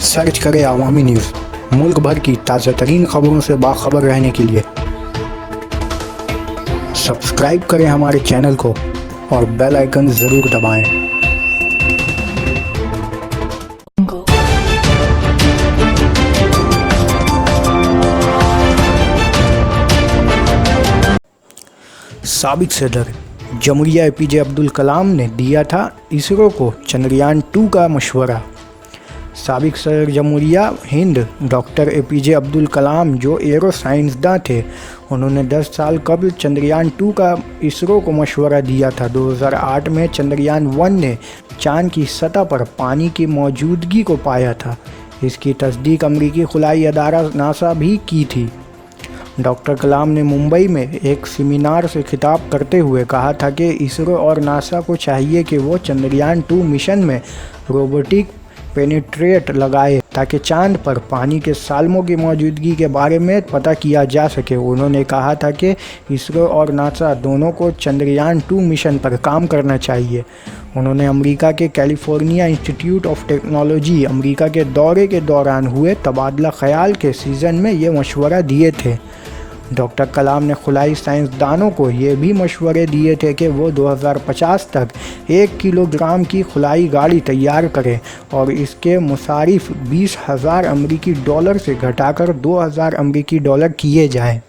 Search करें अवामी news. मुल्क भर की ताज़ा तरीन खबरों से बाखबर रहने के लिए सब्सक्राइब करें हमारे चैनल को और बेल आइकन ज़रूर दबाएं। साबिक सदर जमहूरिया APJ अब्दुल कलाम ने दिया था इसरो को चंद्रयान 2 का मशवरा। साबिक सदर जमहूरिया हिंद डॉक्टर APJ अब्दुल कलाम जो एरो साइंसदान थे, उन्होंने 10 साल कबल चंद्रयान 2 का इसरो को मशवरा दिया था। 2008 में चंद्रयान 1 ने चांद की सतह पर पानी की मौजूदगी को पाया था। इसकी तस्दीक अमरीकी खुलाई अदारा नासा भी की थी। डॉक्टर कलाम ने मुंबई में एक सेमिनार से खिताब करते हुए कहा था कि इसरो और नासा को चाहिए कि वो चंद्रयान 2 मिशन में रोबोटिक पेनिट्रेट लगाए ताकि चांद पर पानी के साल्मों की मौजूदगी के बारे में पता किया जा सके। उन्होंने कहा था कि इसरो और नासा दोनों को चंद्रयान 2 मिशन पर काम करना चाहिए। उन्होंने अमेरिका के California institute of technology America के दौरे के दौरान हुए तबादला ख्याल के सीज़न में ये मशवरा दिए थे। डॉक्टर कलाम ने खुलाई साइंसदानों को ये भी मशवरे दिए थे कि वो 2050 तक 1 किलोग्राम की खुलाई गाड़ी तैयार करें और इसके मुसारिफ $20,000 अमेरिकी डॉलर से घटाकर $2,000 अमेरिकी डॉलर किए जाएं।